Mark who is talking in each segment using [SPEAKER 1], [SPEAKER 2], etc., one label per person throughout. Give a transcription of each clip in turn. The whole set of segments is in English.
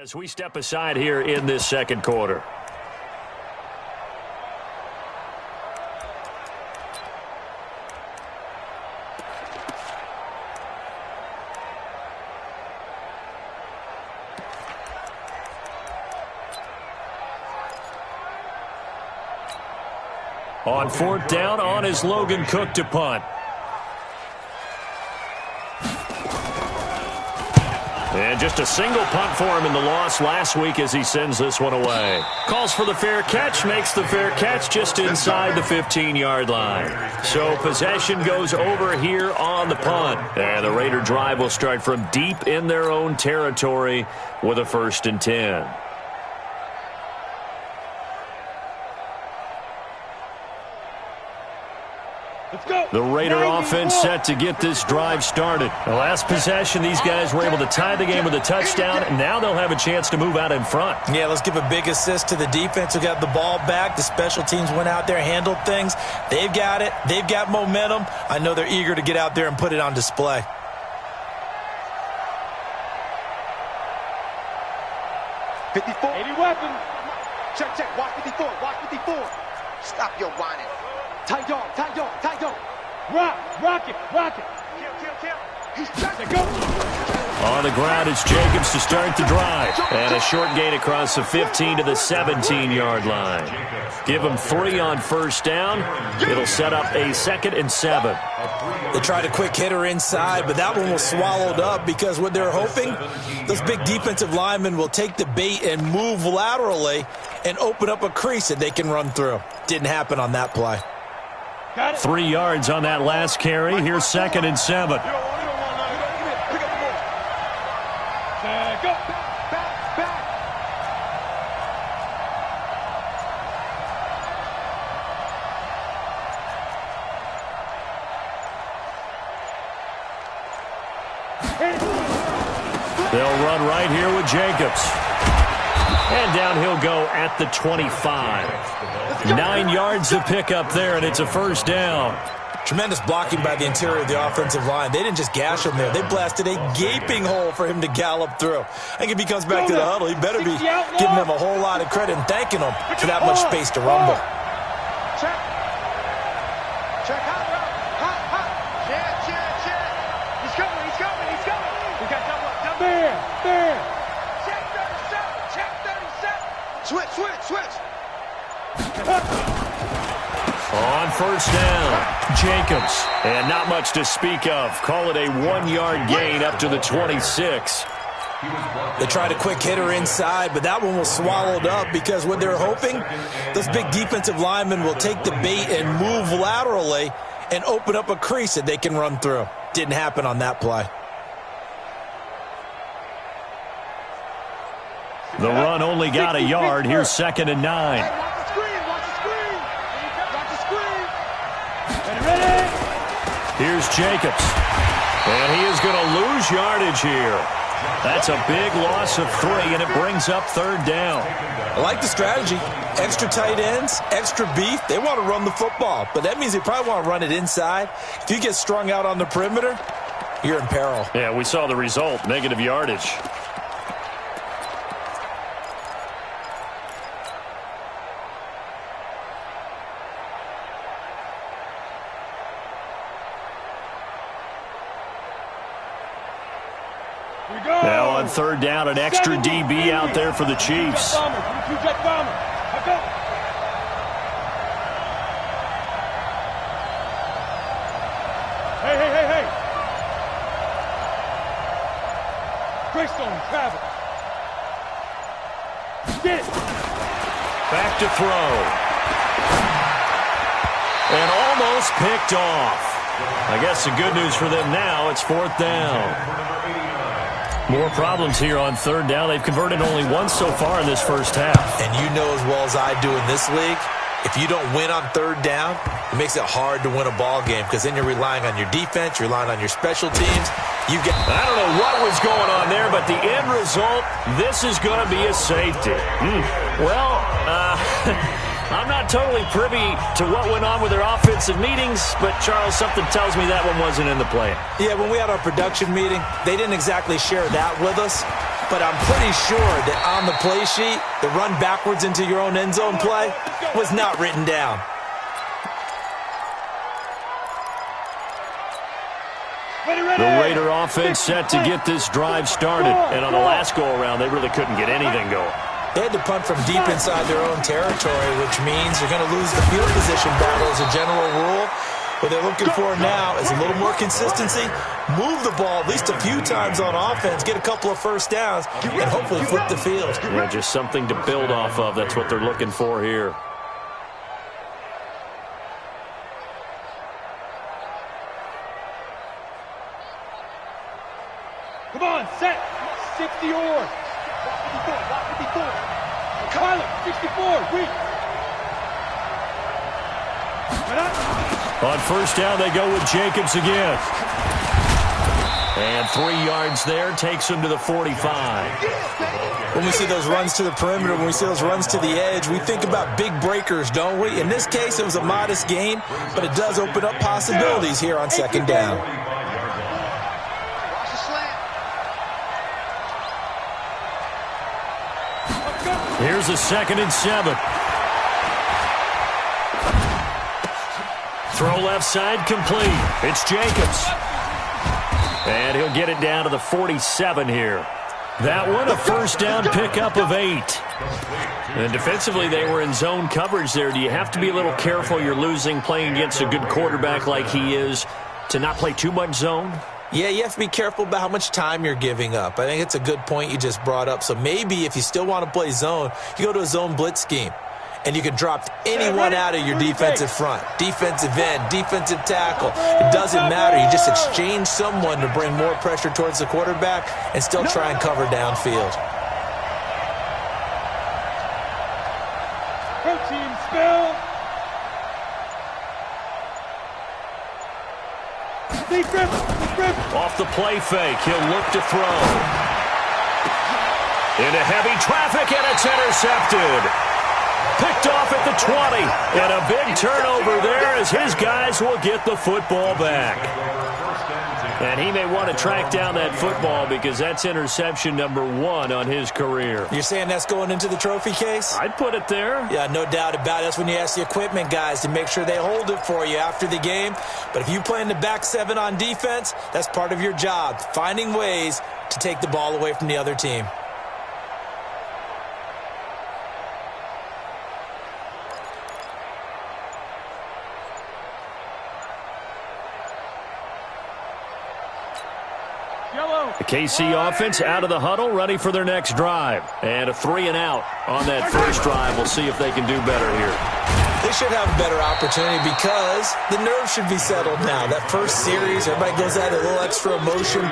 [SPEAKER 1] As we step aside here in this second quarter. On fourth down, on is Logan Cook to punt. And just a single punt for him in the loss last week as he sends this one away. Calls for the fair catch, makes the fair catch just inside the 15-yard line. So possession goes over here on the punt. And the Raider drive will start from deep in their own territory with a 1st and 10. The Raider offense set to get this drive started. The last possession, these guys were able to tie the game with a touchdown, and now they'll have a chance to move out in front.
[SPEAKER 2] Yeah, let's give a big assist to the defense who got the ball back. The special teams went out there, handled things. They've got it. They've got momentum. I know they're eager to get out there and put it on display.
[SPEAKER 3] Weapon. Check. Watch 54. Stop your whining. Tight dog. Rock it. Kill. He's trying to go.
[SPEAKER 1] On the ground, it's Jacobs to start the drive. And a short gain across the 15 to the 17-yard line. Give him 3 on first down. It'll set up a 2nd and 7.
[SPEAKER 2] They tried a quick hitter inside, but that one was swallowed up because what they're hoping, those big defensive linemen will take the bait and move laterally and open up a crease that they can run through. Didn't happen on that play.
[SPEAKER 1] 3 yards on that last carry. Here's 2nd and 7. They'll run right here with Jacobs. And down he'll go at the 25. 9 yards to pick up there, and it's a 1st down.
[SPEAKER 2] Tremendous blocking by the interior of the offensive line. They didn't just gash him there. They blasted a gaping hole for him to gallop through. I think if he comes back to the huddle, he better be giving them a whole lot of credit and thanking them for that much space to rumble.
[SPEAKER 3] Check. He's coming. We got double. There. Check 37. Switch.
[SPEAKER 1] On first down, Jacobs. And not much to speak of. Call it a 1-yard gain up to the 26.
[SPEAKER 2] They tried a quick hitter inside, but that one was swallowed up because what they're hoping, those big defensive linemen will take the bait and move laterally and open up a crease that they can run through. Didn't happen on that play.
[SPEAKER 1] The run only got a yard. Here's 2nd and 9. Here's Jacobs. And he is going to lose yardage here. That's a big loss of 3, and it brings up 3rd down.
[SPEAKER 2] I like the strategy. Extra tight ends, extra beef. They want to run the football, but that means they probably want to run it inside. If you get strung out on the perimeter, you're in peril.
[SPEAKER 1] Yeah, we saw the result, negative yardage. Now on 3rd down, an extra DB out there for the Chiefs.
[SPEAKER 3] Hey. Greystone, travel. Get it.
[SPEAKER 1] Back to throw. And almost picked off. I guess the good news for them now, it's 4th down. More problems here on 3rd down. They've converted only once so far in this first half.
[SPEAKER 2] And you know as well as I do in this league, if you don't win on 3rd down, it makes it hard to win a ball game because then you're relying on your defense, you're relying on your special teams.
[SPEAKER 1] I don't know what was going on there, but the end result, this is going to be a safety. Well, I'm not totally privy to what went on with their offensive meetings, but, Charles, something tells me that one wasn't in the plan.
[SPEAKER 2] Yeah, when we had our production meeting, they didn't exactly share that with us. but I'm pretty sure that on the play sheet, the run backwards into your own end zone play was not written down.
[SPEAKER 1] The Raider offense set to get this drive started. And on the last go-around, they really couldn't get anything going.
[SPEAKER 2] They had to punt from deep inside their own territory, which means you're going to lose the field position battle as a general rule. What they're looking for now is a little more consistency, move the ball at least a few times on offense, get a couple of first downs, and hopefully flip the field.
[SPEAKER 1] Yeah, just something to build off of. That's what they're looking for here.
[SPEAKER 3] Come on, set. 60 or. Walk 54. Kyler, 64, weak.
[SPEAKER 1] On first down, they go with Jacobs again. And 3 yards there, takes him to the 45.
[SPEAKER 2] When we see those runs to the perimeter, when we see those runs to the edge, we think about big breakers, don't we? In this case, it was a modest gain, but it does open up possibilities here on second down.
[SPEAKER 1] Here's a 2nd and 7. Throw left side complete. It's Jacobs. And he'll get it down to the 47 here. That one, a first down pickup of 8. And defensively, they were in zone coverage there. Do you have to be a little careful? You're losing playing against a good quarterback like he is to not play too much zone?
[SPEAKER 2] Yeah, you have to be careful about how much time you're giving up. I think it's a good point you just brought up. So maybe if you still want to play zone, you go to a zone blitz scheme. And you can drop anyone out of your defensive front. Defensive end, defensive tackle. It doesn't matter. You just exchange someone to bring more pressure towards the quarterback and still try and cover downfield.
[SPEAKER 3] Protein spill.
[SPEAKER 1] Off the play fake, he'll look to throw. Into heavy traffic, and it's intercepted. Picked off at the 20, and a big turnover there as his guys will get the football back. And he may want to track down that football because that's interception number 1 on his career.
[SPEAKER 2] You're saying that's going into the trophy case?
[SPEAKER 1] I'd put it there.
[SPEAKER 2] Yeah, no doubt about it. That's when you ask the equipment guys to make sure they hold it for you after the game. But if you play in the back 7 on defense, that's part of your job, finding ways to take the ball away from the other team.
[SPEAKER 1] The KC offense out of the huddle, ready for their next drive. And a 3 and out on that first drive. We'll see if they can do better here.
[SPEAKER 2] They should have a better opportunity because the nerves should be settled now. That first series, everybody goes out a little extra emotion.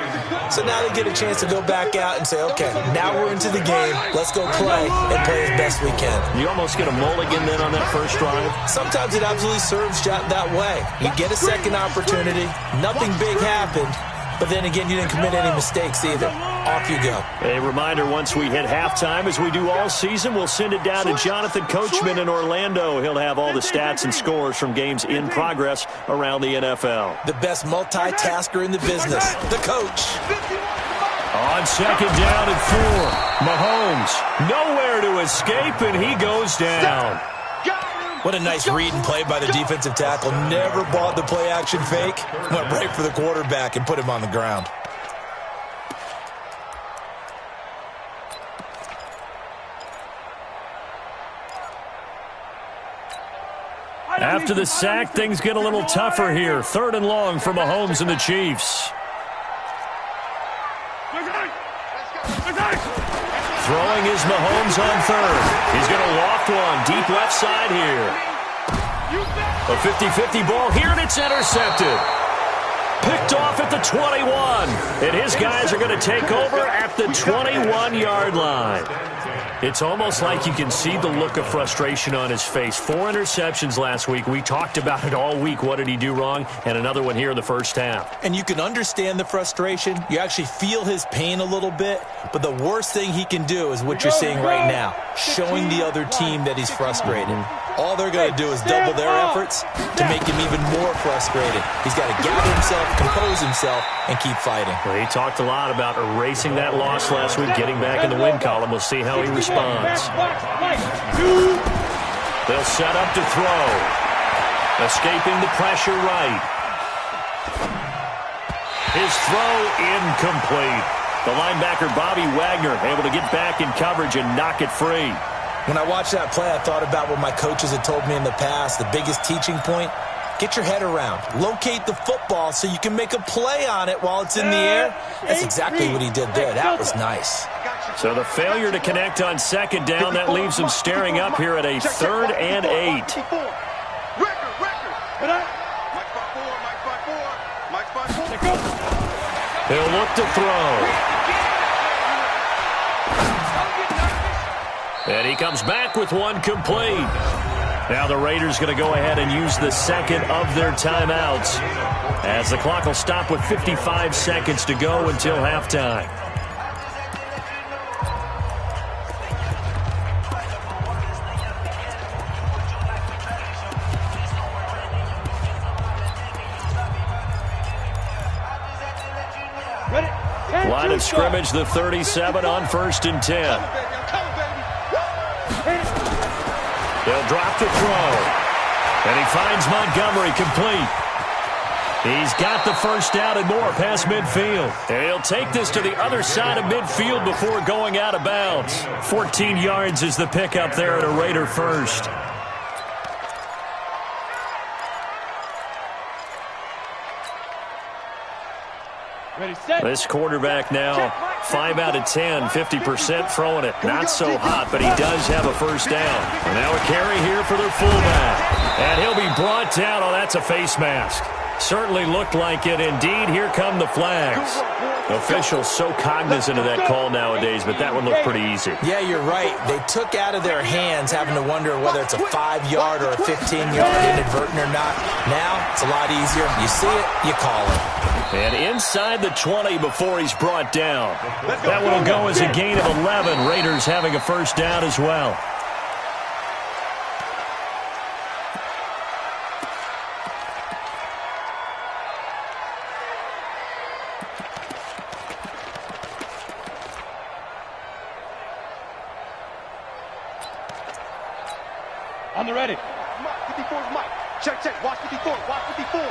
[SPEAKER 2] So now they get a chance to go back out and say, okay, now we're into the game. Let's go play and play as best we can.
[SPEAKER 1] You almost get a mulligan then on that first drive? Sometimes
[SPEAKER 2] it absolutely serves that way. You get a second opportunity. Nothing big happened. But then again, you didn't commit any mistakes either. Off you go.
[SPEAKER 1] A reminder, once we hit halftime, as we do all season, we'll send it down to Jonathan Coachman in Orlando. He'll have all the stats and scores from games in progress around the NFL.
[SPEAKER 2] The best multitasker in the business, the coach.
[SPEAKER 1] On second down and 4, Mahomes nowhere to escape, and he goes down.
[SPEAKER 2] What a nice read and play by the defensive tackle. Never bought the play-action fake. Went right for the quarterback and put him on the ground.
[SPEAKER 1] After the sack, things get a little tougher here. 3rd and long for Mahomes and the Chiefs. Throwing is Mahomes on 3rd. He's going to loft one deep left side here. A 50-50 ball here, and it's intercepted. Picked off at the 21. And his guys are going to take over at the 21-yard line. It's almost like you can see the look of frustration on his face. 4 interceptions last week. We talked about it all week. What did he do wrong? And another one here in the first half.
[SPEAKER 2] And you can understand the frustration. You actually feel his pain a little bit. But the worst thing he can do is what you're seeing right now, showing the other team that he's frustrated. All they're going to do is double their efforts to make him even more frustrated. He's got to gather himself, compose himself, and keep fighting.
[SPEAKER 1] Well, he talked a lot about erasing that loss last week, getting back in the win column. We'll see how he responds. They'll set up to throw. Escaping the pressure right. His throw incomplete. The linebacker, Bobby Wagner, able to get back in coverage and knock it free.
[SPEAKER 2] When I watched that play, I thought about what my coaches had told me in the past. The biggest teaching point, get your head around. Locate the football so you can make a play on it while it's in the air. That's exactly what he did there. That was nice.
[SPEAKER 1] So the failure to connect on second down, that leaves him staring up here at a 3rd and 8. He'll look to throw. And he comes back with one complete. Now the Raiders going to go ahead and use the second of their timeouts, as the clock will stop with 55 seconds to go until halftime. Line of scrimmage, the 37 on 1st and 10. They'll drop to throw. And he finds Montgomery complete. He's got the first down and more past midfield. And he'll take this to the other side of midfield before going out of bounds. 14 yards is the pickup there at a Raider first. This quarterback now 5 out of 10, 50% throwing it. Not so hot, but he does have a first down. And now a carry here for their fullback. And he'll be brought down. Oh, that's a face mask. Certainly looked like it. Indeed, here come the flags. Officials so cognizant of that call nowadays, but that one looked pretty easy.
[SPEAKER 2] Yeah, you're right. They took out of their hands having to wonder whether it's a 5-yard or a 15-yard inadvertent or not. Now, it's a lot easier. You see it, you call it.
[SPEAKER 1] And inside the 20 before he's brought down. That one will go as a gain of 11. Raiders having a first down as well.
[SPEAKER 3] On the ready. Mike, 54 is Mike. Check, check. Watch 54. Watch 54.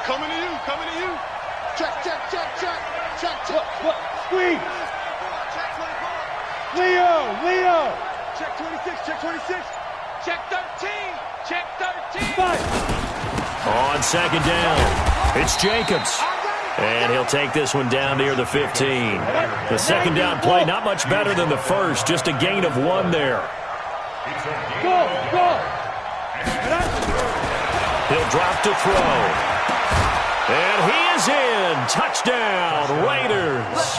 [SPEAKER 3] Coming to you. Coming to you. Check, check, check, check. Check, check. What? Squeeze. Check 24. Leo. Check 26. Check 26. Check 13. Check 13. 5.
[SPEAKER 1] On second down, it's Jacobs. And he'll take this one down near the 15. The second down play, not much better than the first. Just a gain of 1 there.
[SPEAKER 3] Go.
[SPEAKER 1] He'll drop to throw. And he is in. Touchdown, Raiders.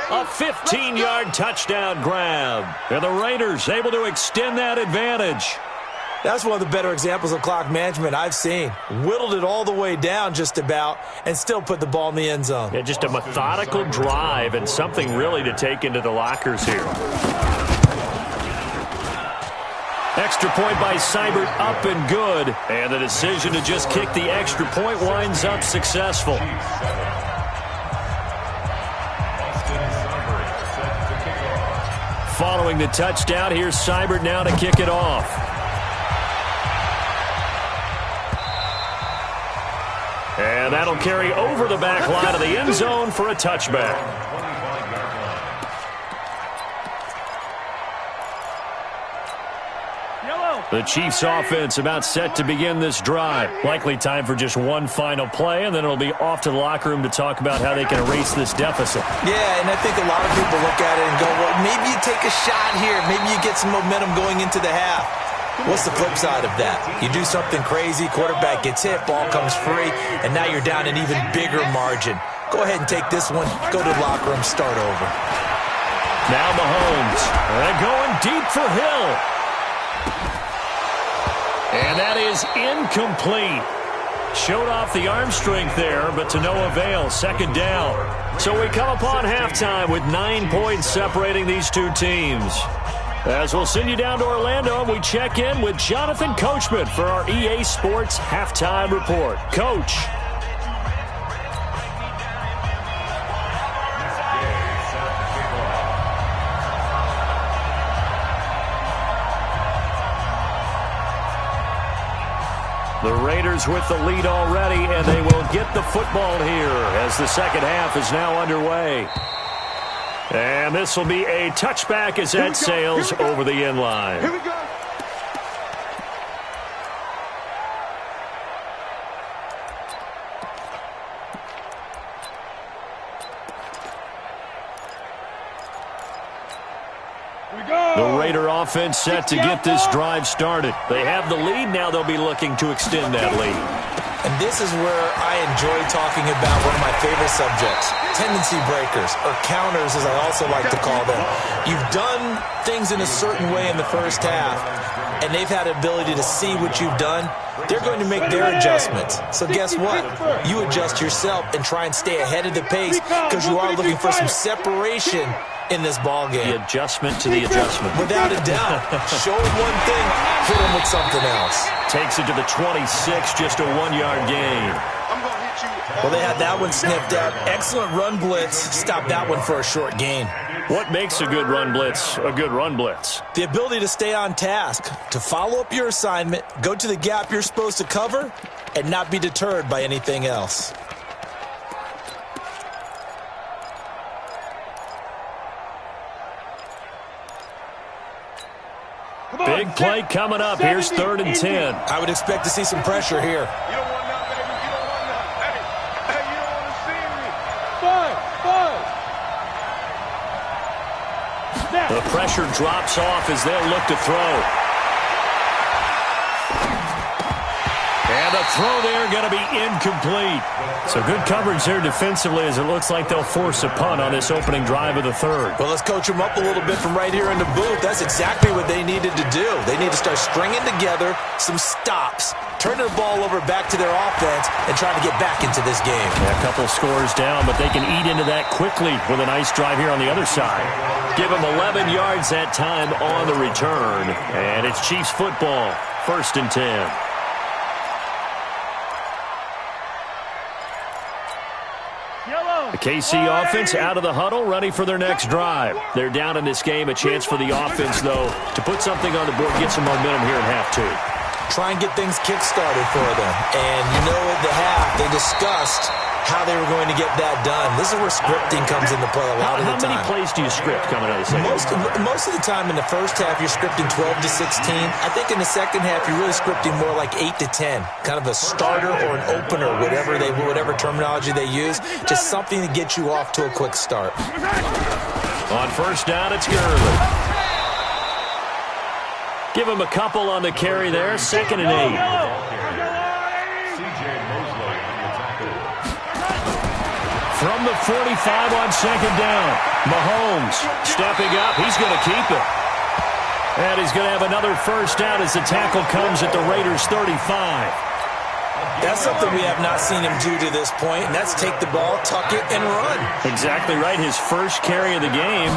[SPEAKER 1] A 15-yard touchdown grab. And the Raiders able to extend that advantage.
[SPEAKER 2] That's one of the better examples of clock management I've seen. Whittled it all the way down just about and still put the ball in the end zone.
[SPEAKER 1] Yeah, just a methodical drive and something really to take into the lockers here. Extra point by Seibert, up and good. And the decision to just kick the extra point winds up successful. Following the touchdown, here's Seibert now to kick it off. And that'll carry over the back line of the end zone for a touchback. The Chiefs offense about set to begin this drive. Likely time for just one final play, and then it'll be off to the locker room to talk about how they can erase this deficit.
[SPEAKER 2] Yeah, and I think a lot of people look at it and go, well, maybe you take a shot here. Maybe you get some momentum going into the half. What's the flip side of that? You do something crazy, quarterback gets hit, ball comes free, and now you're down an even bigger margin. Go ahead and take this one, go to the locker room, start over.
[SPEAKER 1] Now Mahomes, and going deep for Hill. And that is incomplete. Showed off the arm strength there, but to no avail. Second down. So we come upon halftime with 9 points separating these two teams. As we'll send you down to Orlando, we check in with Jonathan Coachman for our EA Sports Halftime Report. Coach. The Raiders with the lead already, and they will get the football here as the second half is now underway. And this will be a touchback as that sails over the end line.
[SPEAKER 3] Here we go.
[SPEAKER 1] The Raider offense set to get this drive started. They have the lead. Now they'll be looking to extend that lead.
[SPEAKER 2] And this is where I enjoy talking about one of my favorite subjects, tendency breakers, or counters as I also like to call them. You've done things in a certain way in the first half, and they've had the ability to see what you've done. They're going to make their adjustments. So guess what? You adjust yourself and try and stay ahead of the pace because you are looking for some separation in this ball game.
[SPEAKER 1] The adjustment to the adjustment.
[SPEAKER 2] Without a doubt. Show him one thing, hit him with something else.
[SPEAKER 1] Takes it to the 26, just a 1-yard gain.
[SPEAKER 2] Well, they had that one sniffed out. Excellent run blitz. Stop that one for a short gain.
[SPEAKER 1] What makes a good run blitz a good run blitz?
[SPEAKER 2] The ability to stay on task, to follow up your assignment, go to the gap you're supposed to cover, and not be deterred by anything else.
[SPEAKER 1] Big play coming up. Here's 3rd and 10.
[SPEAKER 2] I would expect to see some pressure here.
[SPEAKER 3] You don't want none, baby. You don't want none. Hey, you don't want to see me. Five.
[SPEAKER 1] The pressure drops off as they'll look to throw. And the throw there going to be incomplete. So good coverage there defensively as it looks like they'll force a punt on this opening drive of the 3rd.
[SPEAKER 2] Well, let's coach them up a little bit from right here in the booth. That's exactly what they needed to do. They need to start stringing together some stops, turn their ball over back to their offense, and try to get back into this game.
[SPEAKER 1] Yeah, a couple scores down, but they can eat into that quickly with a nice drive here on the other side. Give them 11 yards that time on the return. And it's Chiefs football, 1st and 10. The KC offense out of the huddle, ready for their next drive. They're down in this game. A chance for the offense, though, to put something on the board, get some momentum here in half 2.
[SPEAKER 2] Try and get things kick-started for them. And you know at the half, they discussed how they were going to get that done. This is where scripting comes into play a lot of the time.
[SPEAKER 1] How many plays do you script coming out of the second half?
[SPEAKER 2] Most of the time in the first half, you're scripting 12 to 16. I think in the second half, you're really scripting more like 8 to 10. Kind of a starter or an opener, whatever terminology they use. Just something to get you off to a quick start.
[SPEAKER 1] On 1st down, it's Gurley. Give him a couple on the carry there. 2nd and 8. From the 45 on 2nd down. Mahomes stepping up. He's going to keep it. And he's going to have another 1st down as the tackle comes at the Raiders' 35.
[SPEAKER 2] That's something we have not seen him do to this point, and that's take the ball, tuck it, and run.
[SPEAKER 1] Exactly right. His first carry of the game.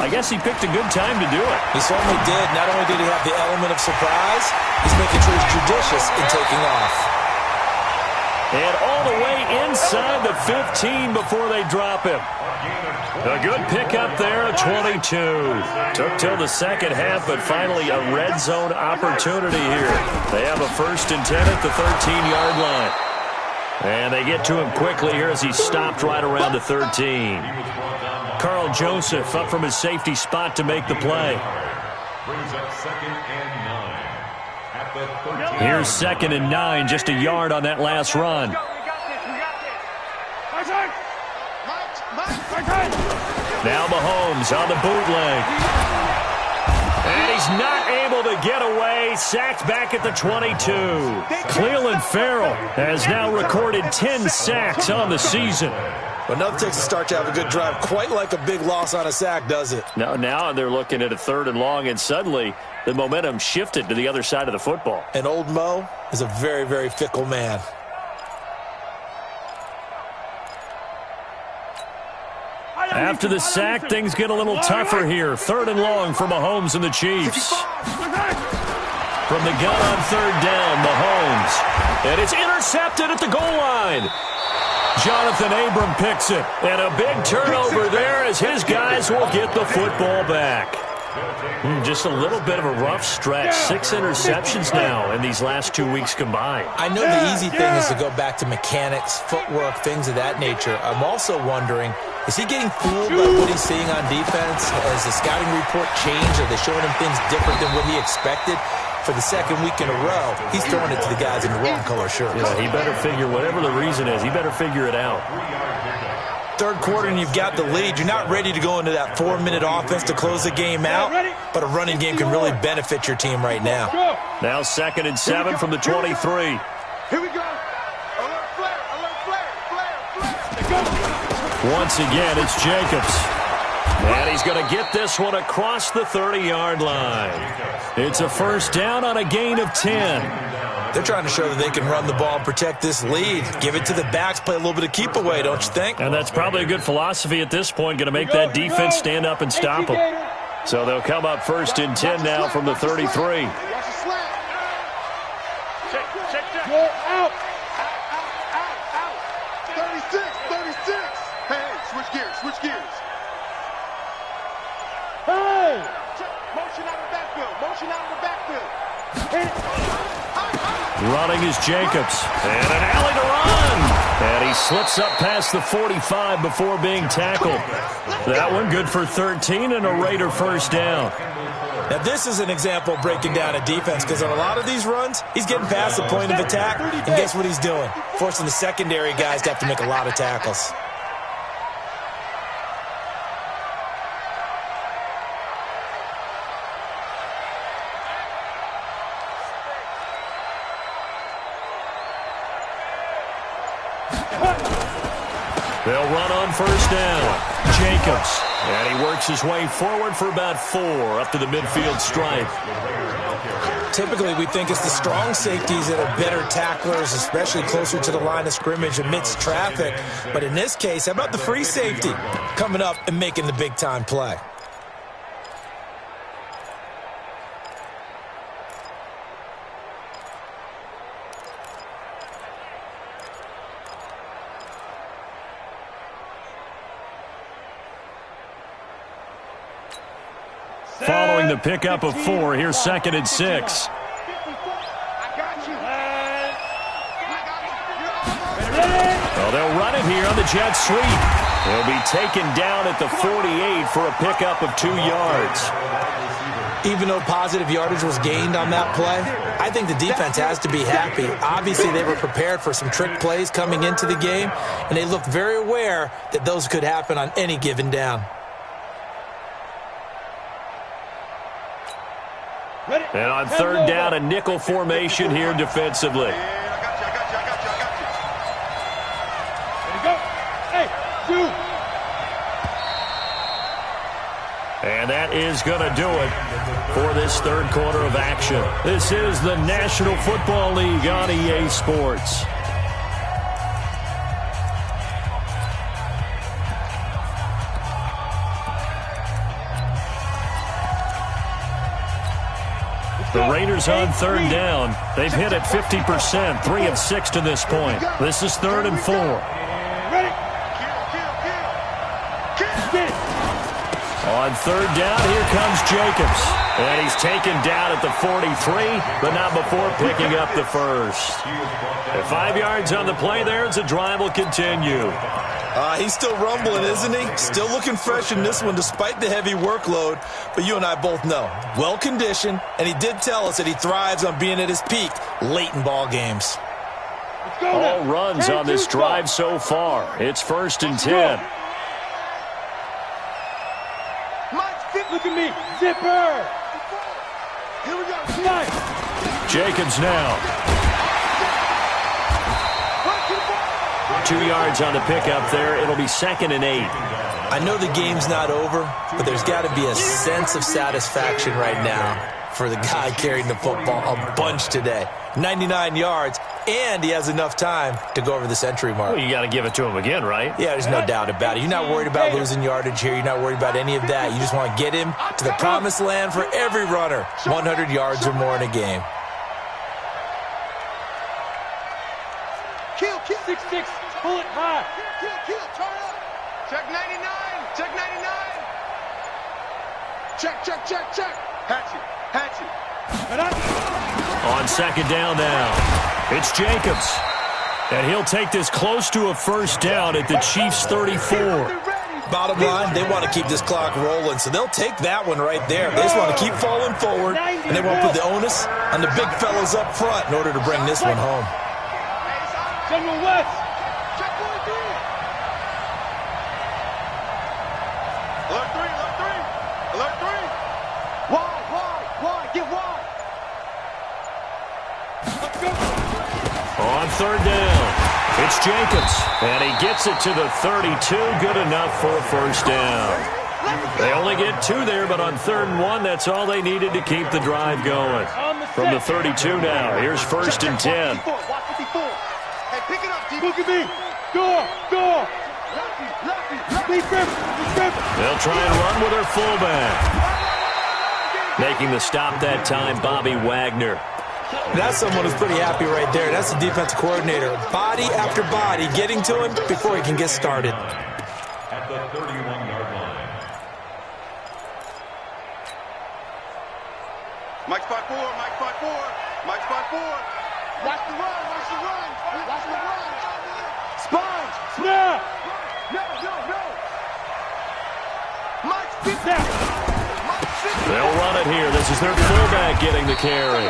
[SPEAKER 1] I guess he picked a good time to do it.
[SPEAKER 2] He certainly did. Not only did he have the element of surprise, he's making sure he's judicious in taking off.
[SPEAKER 1] And all the way inside the 15 before they drop him. A good pickup there, a 22. Took till the second half, but finally a red zone opportunity here. They have a 1st and 10 at the 13-yard line. And they get to him quickly here as he stopped right around the 13. Carl Joseph up from his safety spot to make the play.
[SPEAKER 4] Brings up 2nd and 9.
[SPEAKER 1] Here's 2nd and 9, just a yard on that last run. Now Mahomes on the bootleg. And he's not able to get away. Sacked back at the 22. Cleveland Farrell has now recorded 10 sacks on the season.
[SPEAKER 2] But nothing takes a start to have a good drive quite like a big loss on a sack, does it?
[SPEAKER 1] Now they're looking at a 3rd and long, and suddenly the momentum shifted to the other side of the football.
[SPEAKER 2] And old Mo is a very, very fickle man.
[SPEAKER 1] After the sack, things get a little tougher here. 3rd and long for Mahomes and the Chiefs. From the gun on 3rd down, Mahomes. And it's intercepted at the goal line. Jonathan Abram picks it. And a big turnover there as his guys will get the football back. Just a little bit of a rough stretch. 6 interceptions now in these last 2 weeks combined.
[SPEAKER 2] I know the easy thing is to go back to mechanics, footwork, things of that nature. I'm also wondering, is he getting fooled by what he's seeing on defense? Has the scouting report changed? Are they showing him things different than what he expected? For the 2nd week in a row, he's throwing it to the guys in the wrong color shirts.
[SPEAKER 1] Yeah, he better figure, whatever the reason is, he better figure it out.
[SPEAKER 2] 3rd quarter and you've got the lead. You're not ready to go into that 4-minute offense to close the game out, but a running game can really benefit your team right now.
[SPEAKER 1] Now 2nd and 7 from the 23.
[SPEAKER 3] Here we go. Alert flare, alert flare.
[SPEAKER 1] Once again, it's Jacobs. And he's going to get this one across the 30-yard line. It's a 1st down on a gain of 10.
[SPEAKER 2] They're trying to show that they can run the ball and protect this lead. Give it to the backs, play a little bit of keep away, don't you think?
[SPEAKER 1] And that's probably a good philosophy at this point, going to make that defense stand up and stop them. So they'll come up 1st and 10 now from the 33.
[SPEAKER 3] Check, out. 36. Hey, switch gears. Hey! Motion out of the backfield.
[SPEAKER 1] Running is Jacobs. And an alley to run. And he slips up past the 45 before being tackled. That one good for 13 and a Raider 1st down.
[SPEAKER 2] Now, this is an example of breaking down a defense because on a lot of these runs, he's getting past the point of attack, and guess what he's doing? Forcing the secondary guys to have to make a lot of tackles.
[SPEAKER 1] They'll run on 1st down. Jacobs. And he works his way forward for about 4 up to the midfield stripe.
[SPEAKER 2] Typically, we think it's the strong safeties that are better tacklers, especially closer to the line of scrimmage amidst traffic. But in this case, how about the free safety coming up and making the big-time play?
[SPEAKER 1] Following the pickup of 4, here's 2nd and 6. Well, they'll run it here on the jet sweep. They'll be taken down at the 48 for a pickup of 2 yards.
[SPEAKER 2] Even though positive yardage was gained on that play, I think the defense has to be happy. Obviously, they were prepared for some trick plays coming into the game, and they looked very aware that those could happen on any given down.
[SPEAKER 1] And on 3rd down, a nickel formation here defensively.
[SPEAKER 3] I got you. There you go. Hey,
[SPEAKER 1] And that is going to do it for this 3rd quarter of action. This is the National Football League on EA Sports. The Raiders on 3rd down. They've hit it 50%, 3 of 6 to this point. This is 3rd and 4. On 3rd down, here comes Jacobs. And he's taken down at the 43, but not before picking up the 1st. At 5 yards on the play there, as the drive will continue.
[SPEAKER 2] He's still rumbling, isn't he? Still looking fresh in this one despite the heavy workload. But you and I both know, well-conditioned, and he did tell us that he thrives on being at his peak late in ball games.
[SPEAKER 1] All runs on this drive so far. It's 1st and 10.
[SPEAKER 3] Look at me. Zipper. Here we go.
[SPEAKER 1] Jacobs now. 2 yards on the pickup there. It'll be 2nd and 8.
[SPEAKER 2] I know the game's not over, but there's got to be a sense of satisfaction right now for the guy carrying the football a bunch today. 99 yards, and he has enough time to go over the century mark.
[SPEAKER 1] Well, you got to give it to him again, right?
[SPEAKER 2] Yeah, there's no doubt about it. You're not worried about losing yardage here. You're not worried about any of that. You just want to get him to the promised land for every runner. 100 yards or more in a game.
[SPEAKER 3] Kill, 6-6, pull it high. Kill, turn up. Check 99, check 99. Check. Hatchet.
[SPEAKER 1] On second down now, it's Jacobs. And he'll take this close to a first down at the Chiefs' 34.
[SPEAKER 2] Bottom line, they want to keep this clock rolling, so they'll take that one right there. They just want to keep falling forward, and they won't put the onus on the big fellas up front in order to bring this one home.
[SPEAKER 3] General West. Check 43. Alert 3. Wide, get wide. Let's go.
[SPEAKER 1] On third down, it's Jacobs, and he gets it to the 32, good enough for a first down. They only get 2 there, but on 3rd and 1, that's all they needed to keep the drive going. From the 32 now, here's 1st and 10.
[SPEAKER 3] Watch 54. Hey, pick it up, D. Look at me. Go.
[SPEAKER 1] They'll try and run with their fullback. Making the stop that time, Bobby Wagner.
[SPEAKER 2] That's someone who's pretty happy right there. That's the defensive coordinator. Body after body, getting to him before he can get started.
[SPEAKER 4] At the 31-yard line.
[SPEAKER 3] Mike spot 4. Watch the run. Sponge. Snap. No. Mike, sit down.
[SPEAKER 1] They'll run it here. This is their fullback getting the carry.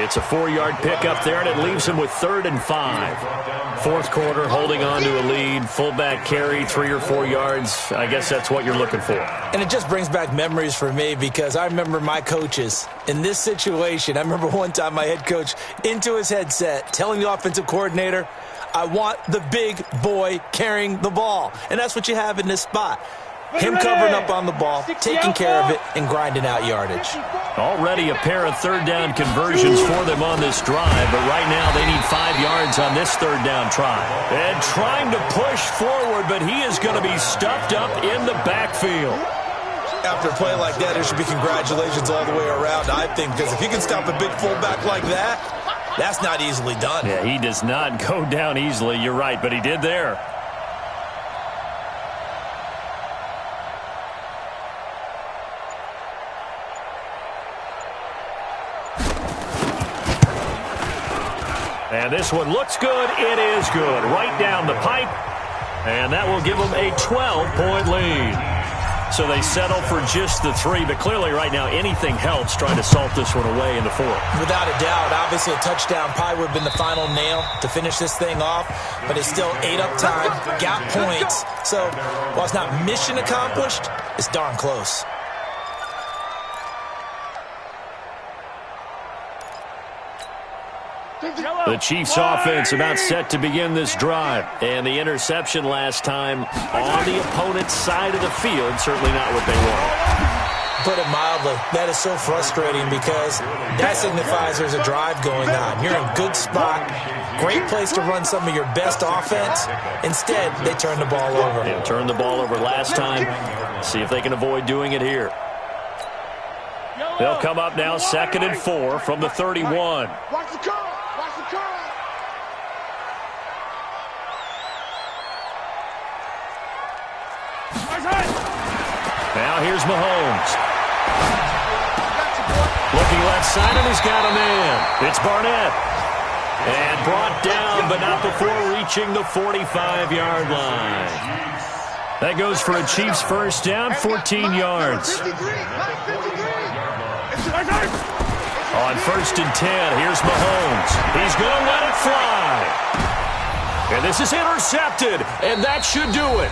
[SPEAKER 1] It's a 4-yard pickup there, and it leaves him with 3rd and 5. Fourth quarter, holding on to a lead. Fullback carry, 3 or 4 yards. I guess that's what you're looking for.
[SPEAKER 2] And it just brings back memories for me because I remember my coaches in this situation. I remember one time my head coach into his headset telling the offensive coordinator, I want the big boy carrying the ball. And that's what you have in this spot. Him covering up on the ball, taking care of it, and grinding out yardage.
[SPEAKER 1] Already a pair of 3rd down conversions for them on this drive, but right now they need 5 yards on this 3rd down try. And trying to push forward, but he is going to be stuffed up in the backfield.
[SPEAKER 2] After a play like that, there should be congratulations all the way around, I think, because if you can stop a big fullback like that, that's not easily done.
[SPEAKER 1] Yeah, he does not go down easily. You're right, but he did there. And this one looks good. It is good. Right down the pipe. And that will give them a 12-point lead. So they settle for just the 3. But clearly right now anything helps trying to salt this one away in the 4th.
[SPEAKER 2] Without a doubt. Obviously a touchdown probably would have been the final nail to finish this thing off. But it's still 8 up time. Got points. So while it's not mission accomplished, it's darn close.
[SPEAKER 1] The Chiefs offense about set to begin this drive. And the interception last time on the opponent's side of the field, certainly not what they wanted.
[SPEAKER 2] Put it mildly, that is so frustrating because that signifies there's a drive going on. You're in a good spot, great place to run some of your best offense. Instead, they turn the ball over.
[SPEAKER 1] Yeah, turned the ball over last time. See if they can avoid doing it here. They'll come up now 2nd and 4 from the 31.
[SPEAKER 3] Watch the curl.
[SPEAKER 1] Now here's Mahomes. Looking left side, and he's got a man. It's Barnett. And brought down, but not before reaching the 45-yard line. That goes for a Chiefs first down, 14 yards. On 1st and 10, here's Mahomes. He's going to let it fly. And this is intercepted, and that should do it.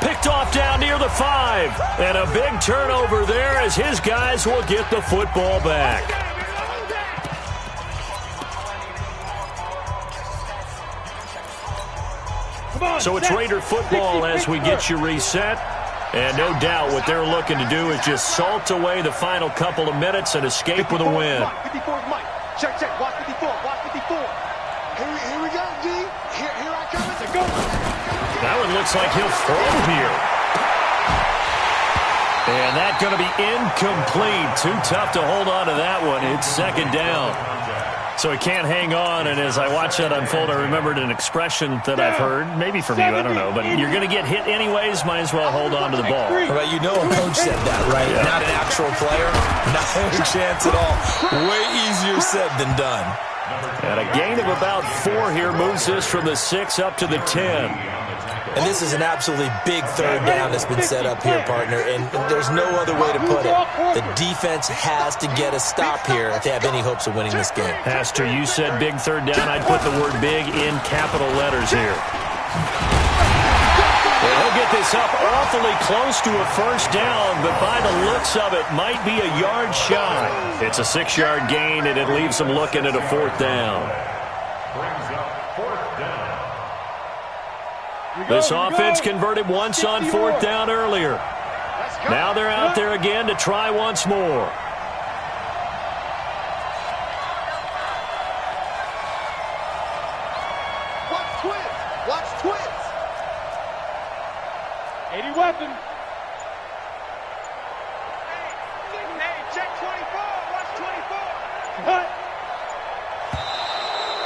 [SPEAKER 1] Picked off down near the 5. And a big turnover there as his guys will get the football back. So it's Raider football as we get you reset. And no doubt what they're looking to do is just salt away the final couple of minutes and escape with a win.
[SPEAKER 3] 54 is Mike. Check, check. Watch 54. Watch 54. Here we go, D. Here I come. It's a go.
[SPEAKER 1] That one looks like he'll throw here. And that's going to be incomplete. Too tough to hold on to that one. It's second down. So he can't hang on, and as I watch that unfold, I remembered an expression that I've heard, maybe from you, I don't know, but you're going to get hit anyways, might as well hold on to the ball.
[SPEAKER 2] Well, you know a coach said that, right? Yeah. Not an actual player. Not a chance at all. Way easier said than done.
[SPEAKER 1] And a gain of about 4 here moves this from the 6 up to the 10.
[SPEAKER 2] And this is an absolutely big third down that's been set up here, partner, and there's no other way to put it. The defense has to get a stop here if they have any hopes of winning this game.
[SPEAKER 1] Pastor, you said big third down. I'd put the word big in capital letters here. And he'll get this up awfully close to a first down, but by the looks of it, might be a yard shy. It's a 6-yard gain, and it leaves them looking at a 4th down. This offense converted once on 4th down earlier. Now they're out there again to try once more.
[SPEAKER 3] Watch twins. Watch twins.
[SPEAKER 5] 80 weapon.
[SPEAKER 3] Hey, check 24. Watch 24.
[SPEAKER 5] Cut.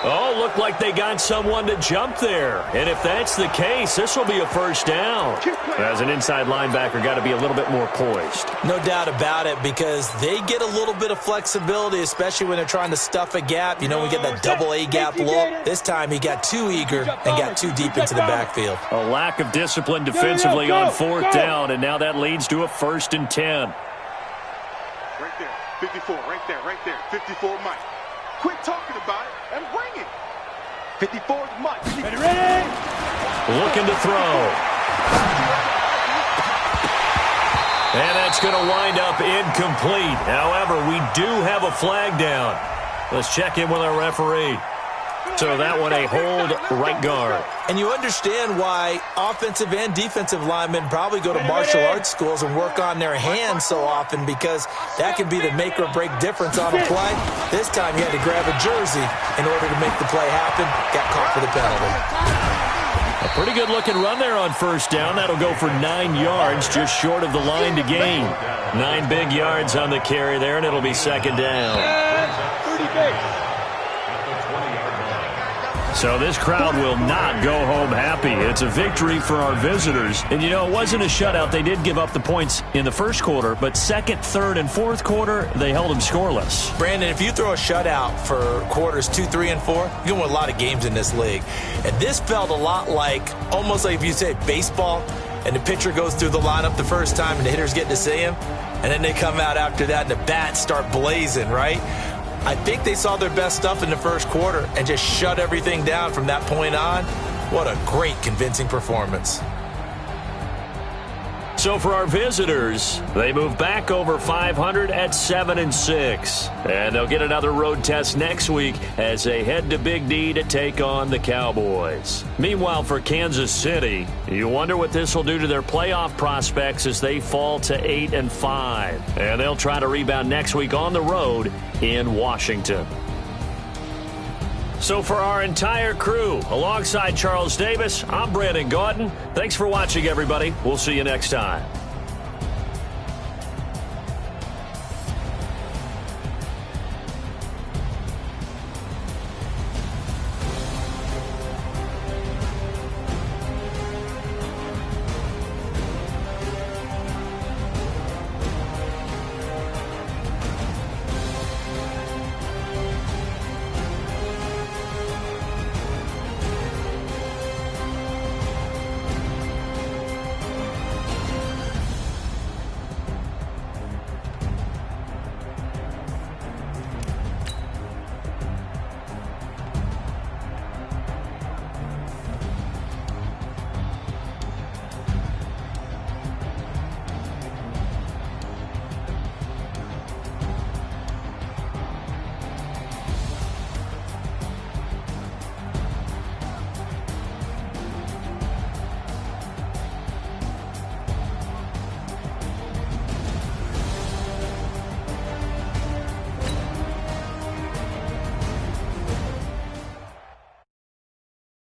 [SPEAKER 1] Oh, looked like they got someone to jump there. And if that's the case, this will be a first down. As an inside linebacker, got to be a little bit more poised.
[SPEAKER 2] No doubt about it, because they get a little bit of flexibility, especially when they're trying to stuff a gap. You know, we get that double A gap look. This time he got too eager and got too deep into the backfield.
[SPEAKER 1] A lack of discipline defensively on 4th down, and now that leads to a 1st and 10.
[SPEAKER 3] Right there. 54. Right there. 54 Mike. Quit talking about it and bring it. 54 is Mike.
[SPEAKER 5] Ready?
[SPEAKER 1] Looking to throw. And that's going to wind up incomplete. However, we do have a flag down. Let's check in with our referee. So that one a hold right guard.
[SPEAKER 2] And you understand why offensive and defensive linemen probably go to martial arts schools and work on their hands so often, because that can be the make or break difference on a play. This time he had to grab a jersey in order to make the play happen. Got caught for the penalty.
[SPEAKER 1] A pretty good looking run there on 1st down. That'll go for 9 yards, just short of the line to gain. 9 big yards on the carry there, and it'll be 2nd down.
[SPEAKER 5] 30 base.
[SPEAKER 1] So this crowd will not go home happy. It's a victory for our visitors. And, you know, it wasn't a shutout. They did give up the points in the first quarter, but 2nd, 3rd, and 4th quarter, they held them scoreless.
[SPEAKER 2] Brandon, if you throw a shutout for quarters 2, 3, and 4, you're going to win a lot of games in this league. And this felt a lot like, almost like if you say baseball, and the pitcher goes through the lineup the first time and the hitters get to see him, and then they come out after that and the bats start blazing, right? I think they saw their best stuff in the first quarter and just shut everything down from that point on. What a great, convincing performance.
[SPEAKER 1] So for our visitors, they move back over 500 at 7-6. And they'll get another road test next week as they head to Big D to take on the Cowboys. Meanwhile, for Kansas City, you wonder what this will do to their playoff prospects as they fall to 8-5. And they'll try to rebound next week on the road in Washington. So for our entire crew, alongside Charles Davis, I'm Brandon Gaudin. Thanks for watching, everybody. We'll see you next time.